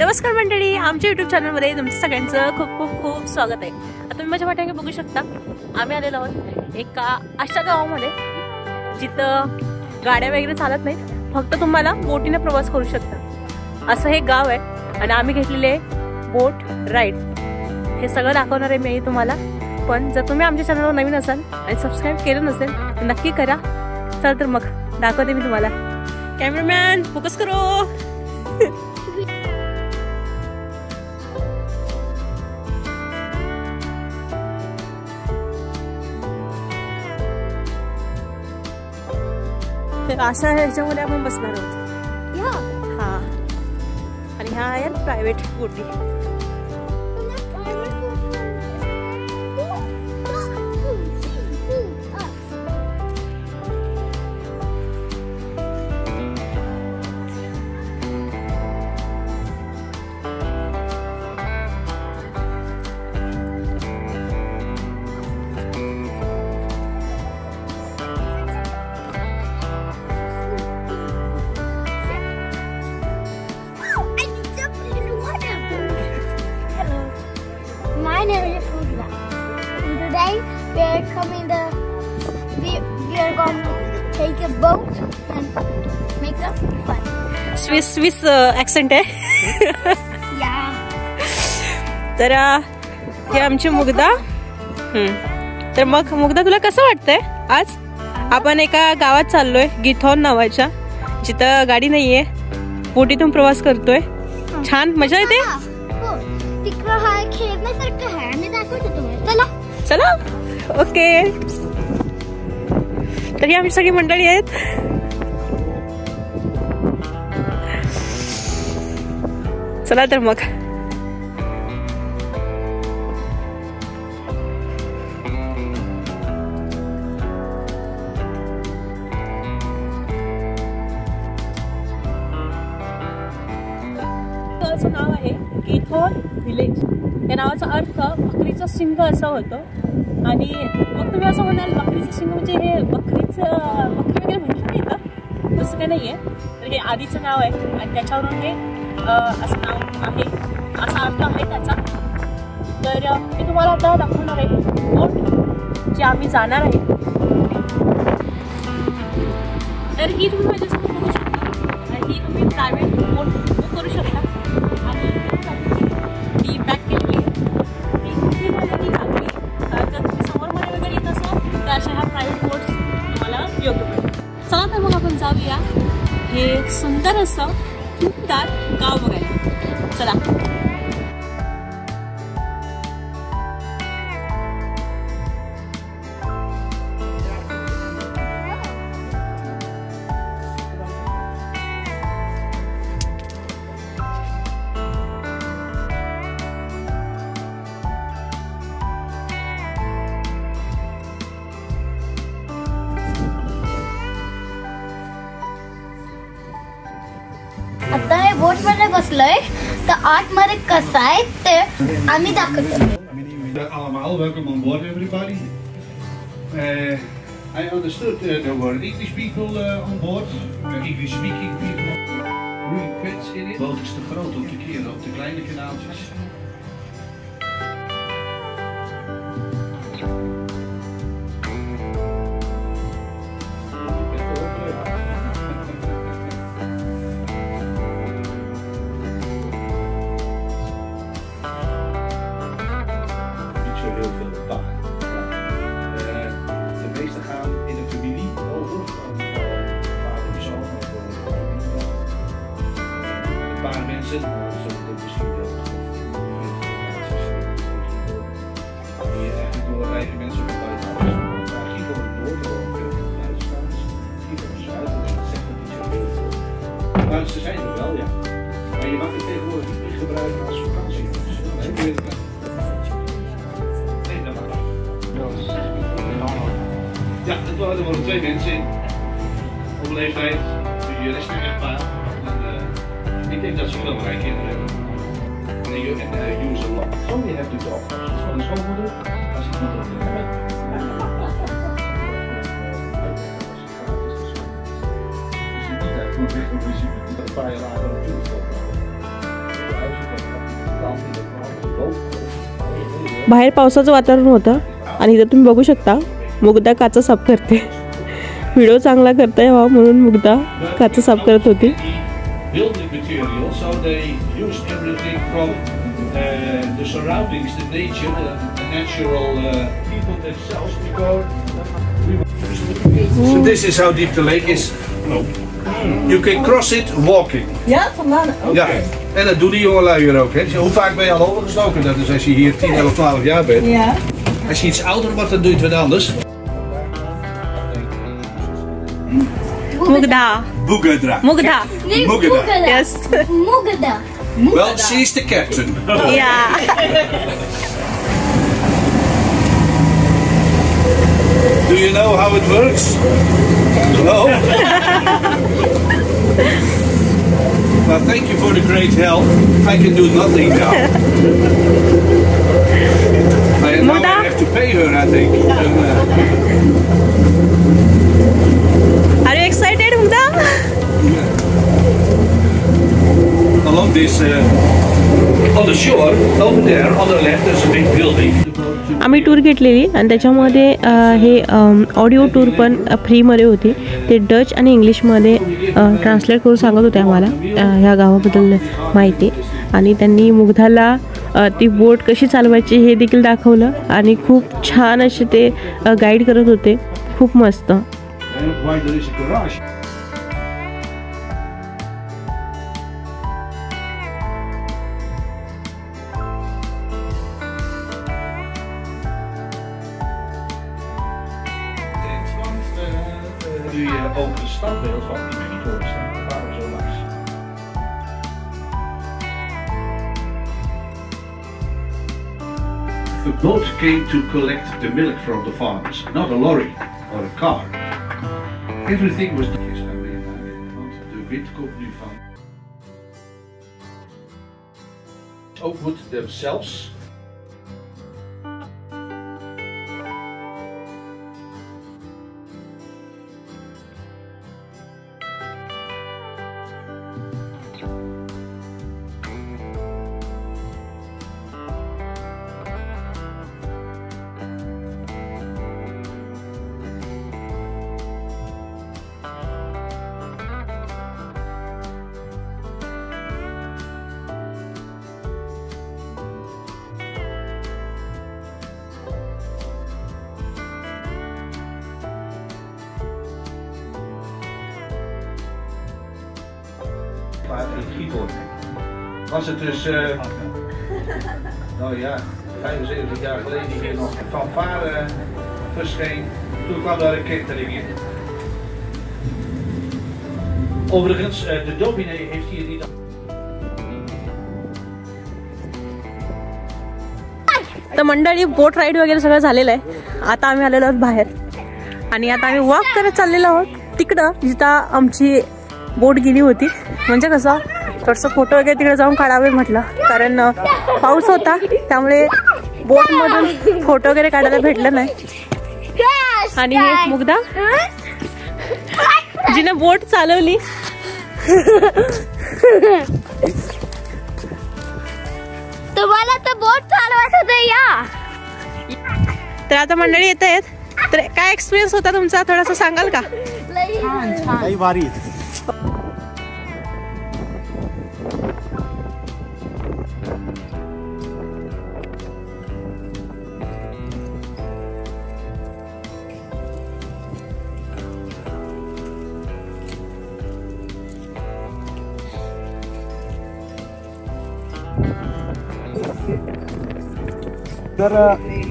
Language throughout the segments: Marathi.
नमस्कार मंडळी, आमच्या YouTube चॅनलमध्ये तुमचं सगळ्यांचं खूप खूप खूप स्वागत आहे. आता तुम्ही माझ्या पाठीमागे बघू शकता, आम्ही आलेलो आहोत एका अशा गावामध्ये जिथं गाड्या वगैरे चालत नाहीत, फक्त तुम्हाला बोटीने प्रवास करू शकता असं हे गाव आहे. आणि आम्ही घेतलेले बोट राईड हे सगळं दाखवणार आहे मी तुम्हाला. पण जर तुम्ही आमच्या चॅनलवर नवीन असाल आणि सबस्क्राईब केलं नसेल तर नक्की करा. चला तर मग दाखवते मी तुम्हाला. कॅमेरामॅन फोकस करो. अशा ह्याच्यामध्ये आपण बसणार आहोत. हा, आणि ह्या आहेत प्रायव्हेट बोटी. We are going to take a boat and make a fun. Swiss accent आहे. तर हे आमची मुग्धा. तर मग मुग्धा, तुला कसं वाटतंय? आज आपण एका गावात चाललोय, गिथॉन नावाच्या, जिथं गाडी नाहीये, बोटीतून प्रवास करतोय. छान मजा येते. चला. ओके, तर ही आमची सगळी मंडळी आहेत. चला तर मग. गावाचं नाव आहे गिथॉन विलेज. या नावाचा अर्थ बकरीचं शिंग असं होतं. आणि मग तुम्ही असं म्हणाल, बकरीचं शिंग म्हणजे हे बकरी वगैरे म्हटलं नाही का? तसं काही नाहीये. तर हे आधीचं नाव आहे आणि त्याच्यावरून हे असं नाव आहे, असा अर्थ आहे त्याचा. तर मी तुम्हाला आता दाखवणार आहे बोट जे आम्ही जाणार आहे. तर ही तुम्ही माझ्यासमोर बघू शकता. ही तुम्ही प्रायव्हेट बोट बुक करू शकता. आणि ती पॅक केलेली आहे. ती चांगली. जर तुम्ही समोरमध्ये वगैरे येत असाल तर अशा ह्या प्रायव्हेट बोट्स तुम्हाला योग्य पडतील. चला तर मग आपण जाऊया हे सुंदर असं खूपदार गाव बघायला. चला. आता हे बोट मध्ये बसलोय, तर आतमध्ये कसं आहे ते आम्ही दाखवतो. Allemaal, welcome on board everybody. I understood there were English people on board. English speaking people. Really fits in it. Boot is te groot om te keren op de kleine kanaaltjes. Heel veel paard. De meeste gaan in een familie over, vader en zoon of een paar mensen, zodat het misschien wel die eigenlijk door rijke mensen op buiten maar Gigo in het noorden ook veel Duitsers, Gigo in het zuiden, dus dat zegt dat niet zo heel veel. Maar ze zijn er wel, ja. Maar je mag het tegenwoordig niet meer gebruiken als vakantie. Ja, er worden 2 mensen in. Op leeftijd, de rest is echt paard. Ik denk dat ze veel bereik kinderen hebben. En use a lot. So you have to talk. Dat is van de schoonmoeder. Als je niet op de hebben. Als je niet hebt, moet je een paar jaar later natuurlijk ook. बाहेर पावसाचं वातावरण होतं आणि इथं तुम्ही बघू शकता मुग्धा काचा साफ करते. व्हिडिओ चांगला करता यावा म्हणून मुग्धा काचा साफ करत होती. Building material, so they used everything from the surroundings, the nature, the natural people themselves. So this is how deep the lake is. You can cross it walking. Ja, vandaan ook. Ja, en dat doen die jongelui hier ook. Hè. Hoe vaak ben je al overgestoken? Dat is als je hier 10, 11, 12 jaar bent. Ja. Als je iets ouder wordt, dan doe je het wat anders. Mugdha. Boegadra. Mugdha. Nee, Mugda. Mugda. Yes. Mugda. Well, she's the captain. या. Do you know how it works? No? Well, thank you for the great help. I can do nothing now. Now I have to pay her, I think. Are you excited, Mugdha? Along this, on the shore, over there, on the left, there's a big building. आम्ही टूर घेतलेली आणि त्याच्यामध्ये हे ऑडिओ टूर पण फ्रीमध्ये होती. ते डच आणि इंग्लिशमध्ये ट्रान्सलेट करून सांगत होते आम्हाला ह्या गावाबद्दल माहिती. आणि त्यांनी मुग्धाला ती बोट कशी चालवायची हे देखील दाखवलं आणि खूप छान असे ते गाईड करत होते. खूप मस्त. And why there is a garage. Nu je over de standbeeld van die Giethoorn staan, daar waren we zo langs. A boat came to collect the milk from the farmers, not a lorry or a car. Everything was done. Want de wind komt nu van Oakwood themselves. In Giethoorn was het dus, nou ja, 75 jaar geleden hier nog een fanfare verscheen. Toen kwam daar een kentering in. Overigens, de dominee heeft hier niet. तर मंडळी बोट राईड वगैरे सगळं झालेलं आहे. आता आम्ही आलेलो आहोत बाहेर आणि आता आम्ही वॉक करत चाललेलो आहोत तिकडं जिथं आमची बोट गेली होती. म्हणजे कसं थोडंसं फोटो वगैरे तिकडे जाऊन काढावे म्हटलं, कारण पाऊस होता त्यामुळे बोटमधून फोटो वगैरे काढायला भेटलं नाही. आणि हे मुग्धा जिने बोट चालवली. तुम्हाला तर बोट चालवत होते या. तर आता मंडळी येत आहेत. तर काय एक्सपिरियन्स होता तुमचा थोडासा सांगाल का? काही भारी. तर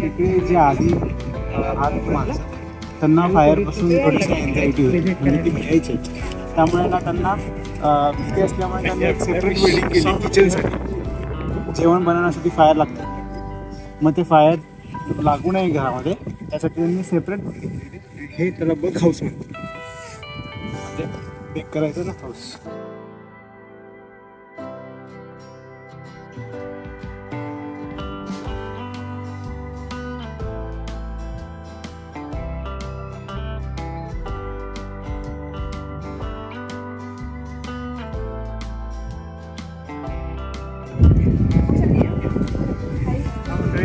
इकडे जे आधी आत माणसं त्यांना फायरपासून थोडीशी एन्झायटी होती, म्हणजे ती मिळायची. त्यामुळे ना त्यांना भीती असल्यामुळे त्यांनी एक सेपरेट बिल्डिंग केली किचनसाठी. जेवण बनवण्यासाठी फायर लागतं, मग ते फायर लागू नये घरामध्ये त्यासाठी त्यांनी सेपरेट बिल्डिंग केली. हे त्याला बग हाऊस म्हणतात, म्हणजे बेक करायचं ना हाऊस.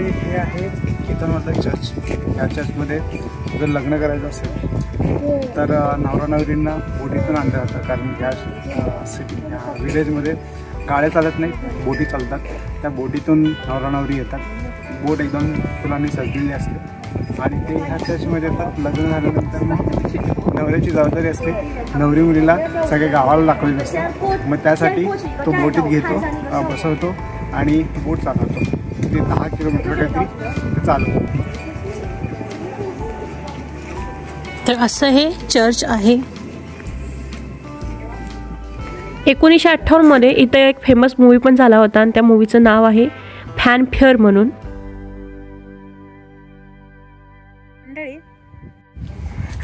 मंडळी हे आहे कीर्तनवर्धक चर्च. या चर्चमध्ये जर लग्न करायचं असेल तर नवरा नवरींना बोटीतून आणलं जातं, कारण ह्या सिटी ह्या विलेजमध्ये गाड्या चालत नाही, बोटी चालतात. त्या बोटीतून नवरा नवरी येतात. बोट एकदम फुलांनी सजलेली असते आणि ते ह्या चर्चमध्ये येतात. लग्न झाल्यानंतर मग नवऱ्याची जबाबदारी असते, नवरी मुलीला सगळ्या गावाला दाखवलेली असते. मग त्यासाठी तो बोटीत घेतो, बसवतो आणि बोट चालवतो. ते 10 किलोमीटर काहीतरी चालवतो. तर असं हे चर्च आहे. 1958 मध्ये इथं एक फेमस मूवी पण झाला होता आणि त्या मूवीचं नाव आहे फॅनफेअर म्हणून.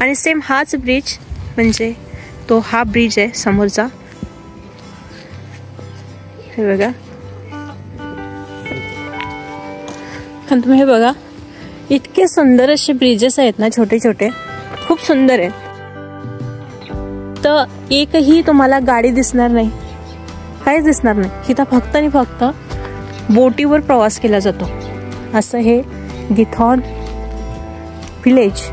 आणि सेम हाच ब्रिज, म्हणजे तो हा ब्रिज आहे समोरचा. हे बघा, आणि तुम्ही हे बघा, इतके सुंदर असे ब्रिजेस आहेत ना, छोटे छोटे, खूप सुंदर आहेत. तर एकही तुम्हाला गाडी दिसणार नाही, काहीच दिसणार नाही. इथं फक्त आणि फक्त बोटीवर प्रवास केला जातो. असं हे गिथॉन विलेज.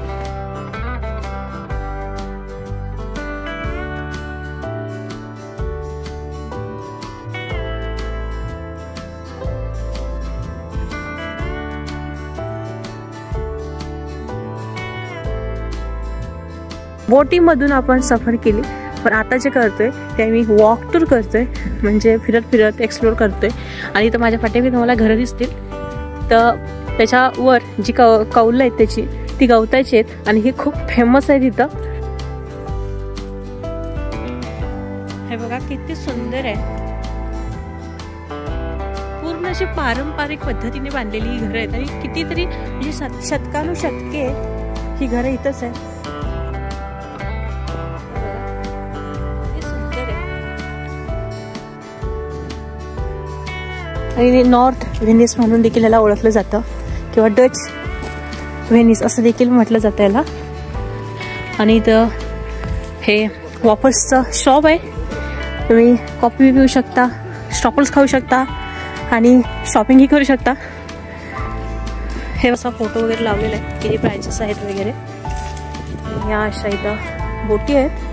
बोटीमधून आपण सफर केली, पण आता जे करतोय ते आम्ही वॉक टूर करतोय, म्हणजे फिरत फिरत एक्सप्लोर करतोय. आणि इथं माझ्या पाठीमागे तुम्हाला घरं दिसतील. तर त्याच्यावर जी कौलं आहेत त्याची, ती गवताची आहेत आणि हे खूप फेमस आहे तिथं. हे बघा किती सुंदर आहे. पूर्ण अशी पारंपरिक पद्धतीने बांधलेली ही घरं आहेत आणि कितीतरी म्हणजे शतकानुशतके ही घरं इथंच आहेत. आणि नॉर्थ व्हेनिस म्हणून देखील याला ओळखलं जातं, किंवा डच व्हेनिस असं देखील म्हटलं जातं याला. आणि इथं हे वॉफर्सचं शॉप आहे. तुम्ही कॉफी पिऊ शकता, स्टॉपल्स खाऊ शकता आणि शॉपिंगही करू शकता. हे असा फोटो वगैरे लावलेला आहे, किती प्राइसेस आहेत वगैरे. या अशा इथं बोटी आहेत.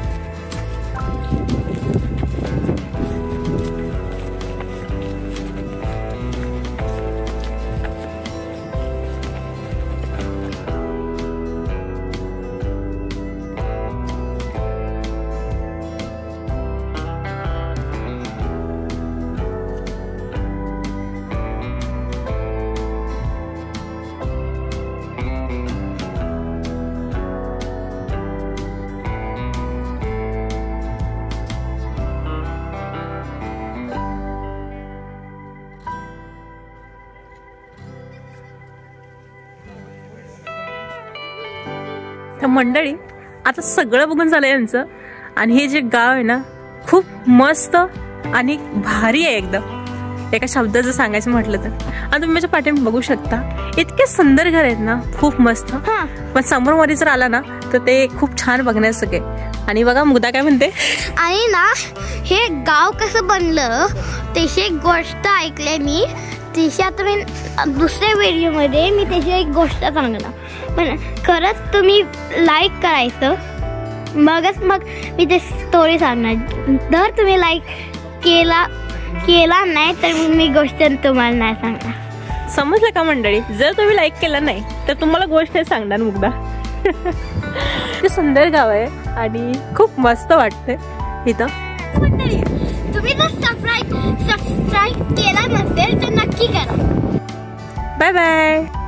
तर मंडळी, आता सगळं बघून झालं यांचं. आणि हे जे गाव आहे ना, खूप मस्त आणि भारी आहे एकदम, एका शब्दात जर सांगायचं म्हटलं तर. आणि तुम्ही माझ्या पाठीमागे बघू शकता, इतके सुंदर घर आहेत ना, खूप मस्त. पण समोर मध्ये जर आला ना तर ते खूप छान बघण्यासारखे. आणि बघा मुग्धा काय म्हणते. आणि ना हे गाव कसं बनलं त्याची एक गोष्ट ऐकले मी. तिची आता मी दुसऱ्या व्हिडिओमध्ये मी त्याची एक गोष्ट सांगणार. पण खरंच तुम्ही लाईक करायचं, मग मी ते स्टोरी सांगणार. जर तुम्ही लाईक केला नाही तर मी गोष्ट तुम्हाला नाही सांगणार. समजलं का मंडळी? जर तुम्ही लाईक केलं नाही तर तुम्हाला गोष्ट सांगणार मुग्धा. ते सुंदर गाव आहे आणि खूप मस्त वाटतंय इथं. तुम्ही जर सबस्क्राईब केला नसेल तर नक्की करा. Bye bye.